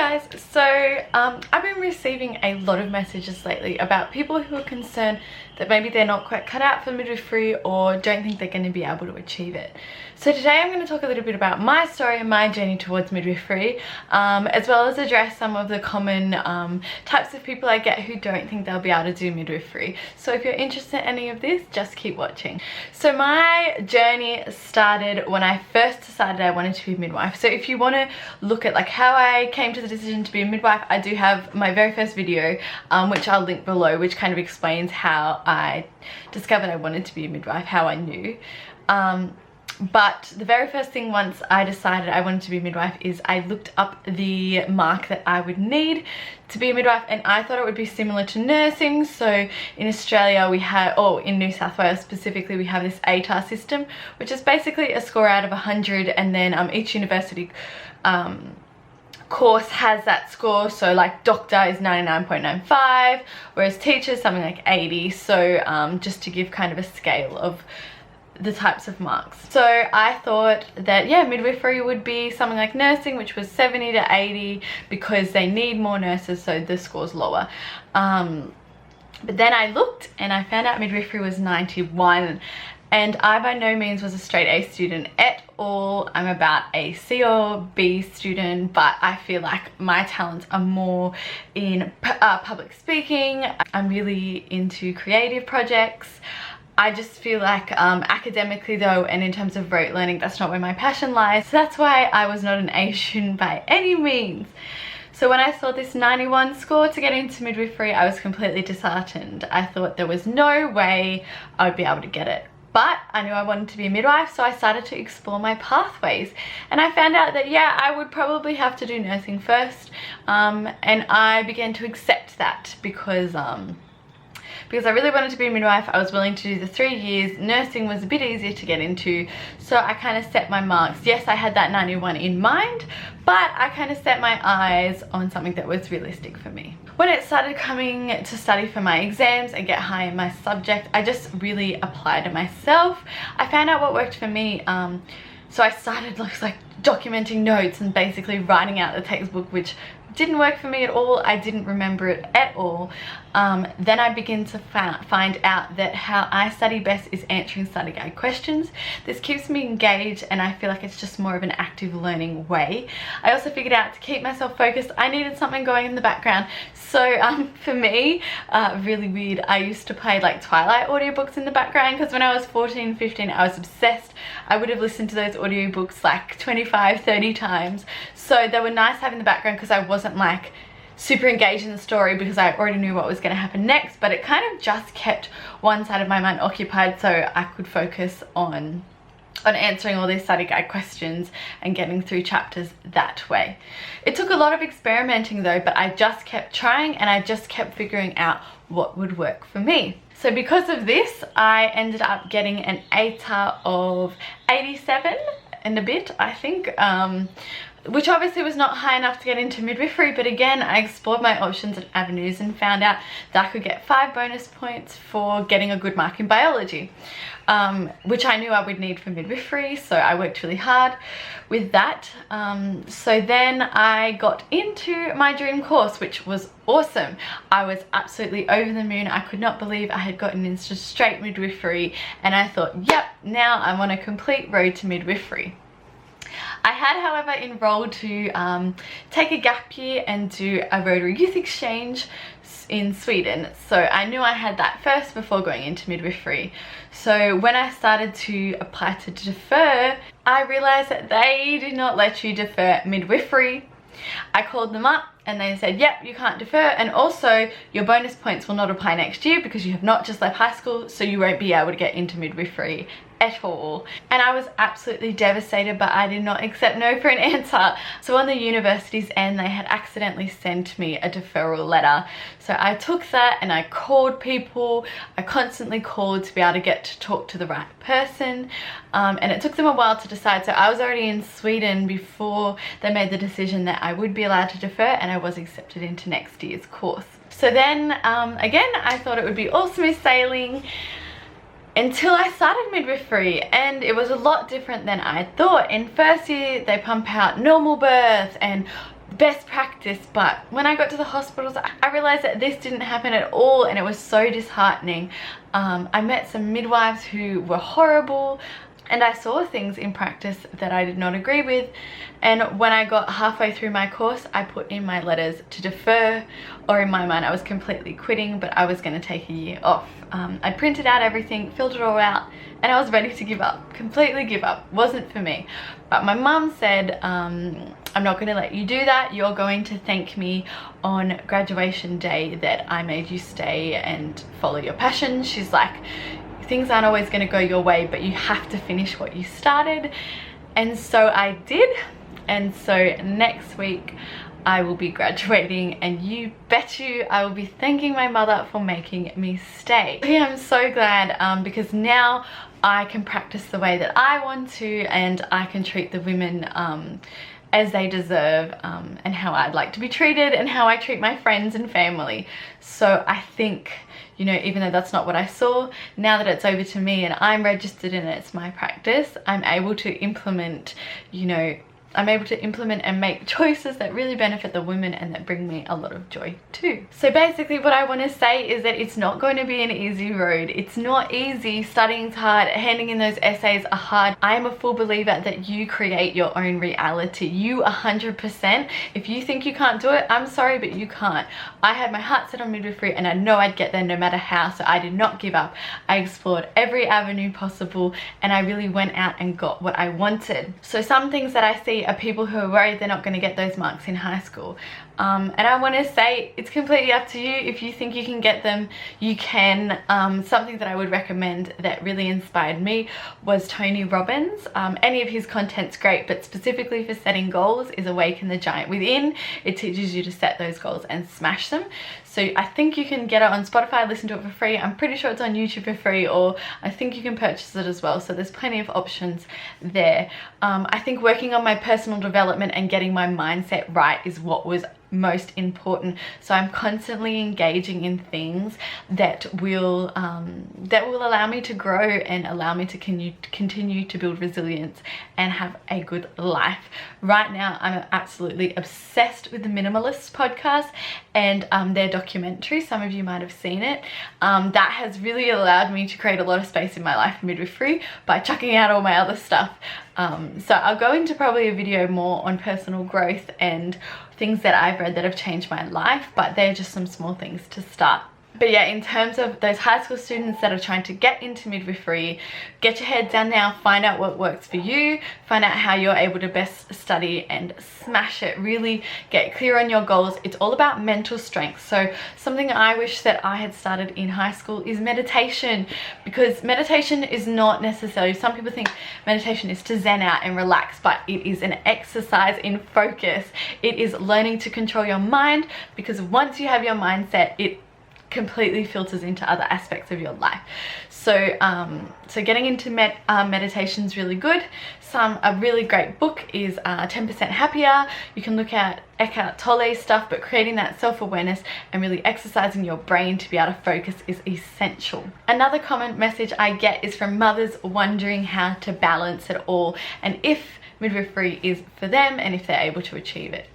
guys, so I've been receiving a lot of messages lately about people who are concerned that maybe they're not quite cut out for midwifery or don't think they're going to be able to achieve it. So today I'm going to talk a little bit about my story and my journey towards midwifery, as well as address some of the common types of people I get who don't think they'll be able to do midwifery. So if you're interested in any of this, just keep watching. So my journey started when I first decided I wanted to be a midwife. So if you want to look at like how I came to the decision to be a midwife, I do have my very first video, which I'll link below, which kind of explains how I discovered I wanted to be a midwife, how I knew. But the very first thing once I decided I wanted to be a midwife is I looked up the mark that I would need to be a midwife, and I thought it would be similar to nursing. So in Australia we have, or in New South Wales specifically, we have this ATAR system, which is basically a score out of 100, and then each university course has that score. So like doctor is 99.95, whereas teacher is something like 80. So just to give kind of a scale of the types of marks. So I thought that, yeah, midwifery would be something like nursing, which was 70 to 80, because they need more nurses, so the score's lower. But then I looked and I found out midwifery was 91, and I by no means was a straight A student at all. I'm about a C or B student, but I feel like my talents are more in public speaking. I'm really into creative projects. I just feel like academically though, and in terms of rote learning, that's not where my passion lies. So that's why I was not an A student by any means. So when I saw this 91 score to get into midwifery, I was completely disheartened. I thought there was no way I would be able to get it. But I knew I wanted to be a midwife, so I started to explore my pathways. And I found out that, yeah, I would probably have to do nursing first. And I began to accept that because I really wanted to be a midwife. I was willing to do the 3 years. Nursing was a bit easier to get into, so I kind of set my marks. Yes, I had that 91 in mind, but I kind of set my eyes on something that was realistic for me. When it started coming to study for my exams and get high in my subject, I just really applied to myself. I found out what worked for me. So I started like documenting notes and basically writing out the textbook, which didn't work for me at all. I didn't remember it at all. Then I began to find out that how I study best is answering study guide questions. This keeps me engaged, and I feel like it's just more of an active learning way. I also figured out to keep myself focused, I needed something going in the background. So for me, really weird, I used to play like Twilight audiobooks in the background, because when I was 14, 15, I was obsessed. I would have listened to those audiobooks like 25, 30 times. So they were nice to have in the background, because I wasn't like super engaged in the story because I already knew what was going to happen next, but it kind of just kept one side of my mind occupied, so I could focus on answering all these study guide questions and getting through chapters that way. It took a lot of experimenting though, but I just kept trying, and I just kept figuring out what would work for me. So because of this, I ended up getting an ATAR of 87 and a bit, I think, which obviously was not high enough to get into midwifery, but again, I explored my options and avenues and found out that I could get 5 bonus points for getting a good mark in biology, which I knew I would need for midwifery, so I worked really hard with that. So then I got into my dream course, which was awesome. I was absolutely over the moon. I could not believe I had gotten into straight midwifery, and I thought, yep, now I'm on a complete road to midwifery. I had, however, enrolled to take a gap year and do a Rotary Youth Exchange in Sweden. So I knew I had that first before going into midwifery. So when I started to apply to defer, I realized that they did not let you defer midwifery. I called them up and they said, yep, you can't defer, and also your bonus points will not apply next year because you have not just left high school, so you won't be able to get into midwifery at all. And I was absolutely devastated, but I did not accept no for an answer. So on the university's end, they had accidentally sent me a deferral letter. So I took that and I called people. I constantly called to be able to get to talk to the right person, and it took them a while to decide. So I was already in Sweden before they made the decision that I would be allowed to defer, and I was accepted into next year's course. So then again, I thought it would be all smooth sailing until I started midwifery, and it was a lot different than I thought. In first year, they pump out normal birth and best practice. But when I got to the hospitals, I realized that this didn't happen at all, and it was so disheartening. I met some midwives who were horrible, and I saw things in practice that I did not agree with. And when I got halfway through my course, I put in my letters to defer, or in my mind I was completely quitting, but I was going to take a year off. I printed out everything, filled it all out, and I was ready to give up, completely give up. Wasn't for me. But my mum said, I'm not going to let you do that. You're going to thank me on graduation day that I made you stay and follow your passion. She's like, things aren't always going to go your way, but you have to finish what you started. And so I did. And so next week I will be graduating, and you bet you I will be thanking my mother for making me stay. Yeah, I'm so glad because now I can practice the way that I want to, and I can treat the women as they deserve, and how I'd like to be treated, and how I treat my friends and family. So I think, you know, even though that's not what I saw, now that it's over to me and I'm registered and it's my practice, I'm able to implement, you know, I'm able to implement and make choices that really benefit the women and that bring me a lot of joy too. So basically what I want to say is that it's not going to be an easy road. It's not easy. Studying's hard. Handing in those essays are hard. I am a full believer that you create your own reality. You 100%. If you think you can't do it, I'm sorry, but you can't. I had my heart set on midwifery, and I know I'd get there no matter how, so I did not give up. I explored every avenue possible, and I really went out and got what I wanted. So some things that I see are people who are worried they're not going to get those marks in high school. And I want to say it's completely up to you. If you think you can get them, you can. Something that I would recommend that really inspired me was Tony Robbins. Any of his content's great, but specifically for setting goals is Awaken the Giant Within. It teaches you to set those goals and smash them. So I think you can get it on Spotify, listen to it for free. I'm pretty sure it's on YouTube for free, or I think you can purchase it as well. So there's plenty of options there. I think working on my personal development and getting my mindset right is what was most important. So I'm constantly engaging in things that will allow me to grow and allow me to continue to build resilience and have a good life. Right now I'm absolutely obsessed with the Minimalists podcast and their documentary. Some of you might have seen it. That has really allowed me to create a lot of space in my life for midwifery by chucking out all my other stuff. So I'll go into probably a video more on personal growth and things that I've read that have changed my life, but they're just some small things to start. But yeah, in terms of those high school students that are trying to get into midwifery, get your head down now, find out what works for you, find out how you're able to best study and smash it. Really get clear on your goals. It's all about mental strength. So something I wish that I had started in high school is meditation, because meditation is not necessarily, some people think meditation is to zen out and relax, but it is an exercise in focus. It is learning to control your mind, because once you have your mindset, it completely filters into other aspects of your life. So so getting into meditation is really good. A really great book is 10% Happier. You can look at Eckhart Tolle's stuff, but creating that self-awareness and really exercising your brain to be able to focus is essential. Another common message I get is from mothers wondering how to balance it all, and if midwifery is for them and if they're able to achieve it.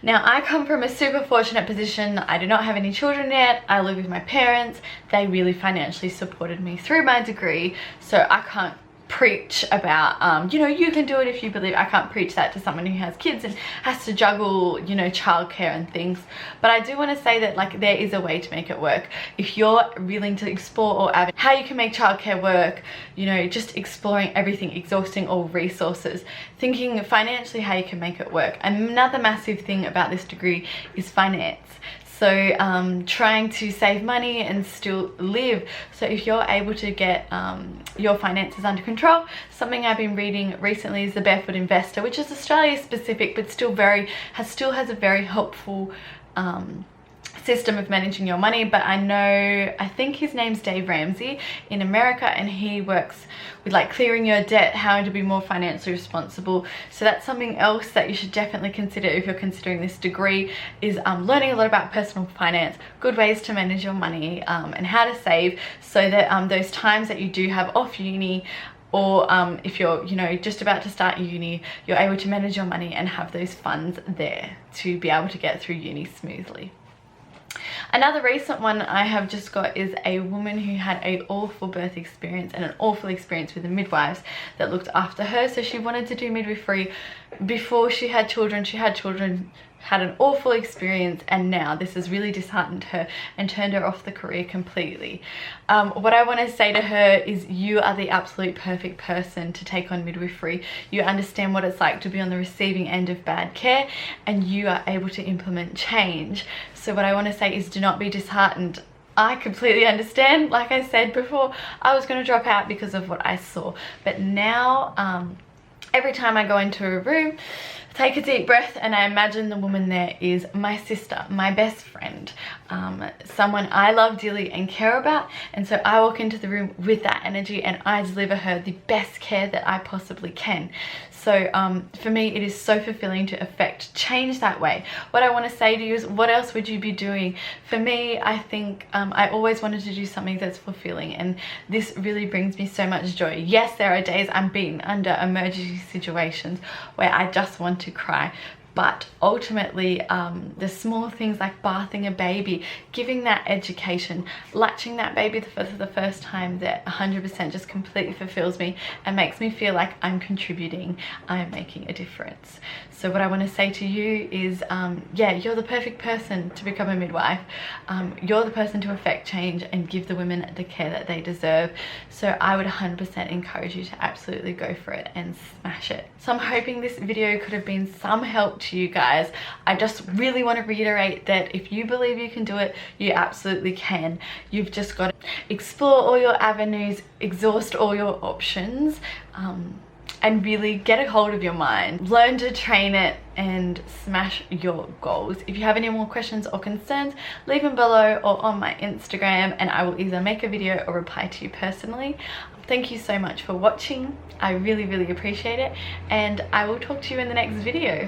Now, I come from a super fortunate position. I do not have any children yet. I live with my parents. They really financially supported me through my degree, so I can't preach about, you know, you can do it if you believe. I can't preach that to someone who has kids and has to juggle, you know, childcare and things. But I do want to say that, like, there is a way to make it work. If you're willing to explore all avenues, how you can make childcare work, you know, just exploring everything, exhausting all resources, thinking financially how you can make it work. Another massive thing about this degree is finance. So trying to save money and still live. So if you're able to get your finances under control, something I've been reading recently is The Barefoot Investor, which is Australia specific, but still has a very helpful system of managing your money. But I think his name's Dave Ramsey in America, and he works with like clearing your debt, how to be more financially responsible. So that's something else that you should definitely consider if you're considering this degree, is learning a lot about personal finance, good ways to manage your money, and how to save, so that those times that you do have off uni, or if you're, you know, just about to start uni, you're able to manage your money and have those funds there to be able to get through uni smoothly. Another recent one I have just got is a woman who had an awful birth experience and an awful experience with the midwives that looked after her. So she wanted to do midwifery before she had children. She had children, had an awful experience, and now this has really disheartened her and turned her off the career completely. What I want to say to her is, you are the absolute perfect person to take on midwifery. You understand what it's like to be on the receiving end of bad care, and you are able to implement change. So what I want to say is, do not be disheartened. I completely understand. Like I said before, I was going to drop out because of what I saw, but now every time I go into a room, take a deep breath, and I imagine the woman there is my sister, my best friend, someone I love dearly and care about. And so I walk into the room with that energy and I deliver her the best care that I possibly can. So for me, it is so fulfilling to affect change that way. What I want to say to you is, what else would you be doing? For me, I think I always wanted to do something that's fulfilling, and this really brings me so much joy. Yes, there are days I'm beaten under emergency situations where I just want to cry, but ultimately the small things like bathing a baby, giving that education, latching that baby for the first time, that 100% just completely fulfills me and makes me feel like I'm contributing, I'm making a difference. So what I want to say to you is, yeah, you're the perfect person to become a midwife. You're the person to affect change and give the women the care that they deserve. So I would 100% encourage you to absolutely go for it and smash it. So I'm hoping this video could have been some help to you guys. I just really want to reiterate that if you believe you can do it, you absolutely can. You've just got to explore all your avenues, exhaust all your options, and really get a hold of your mind, learn to train it, and smash your goals. If you have any more questions or concerns, leave them below or on my Instagram, and I will either make a video or reply to you personally. Thank you so much for watching. I really, really appreciate it, and I will talk to you in the next video.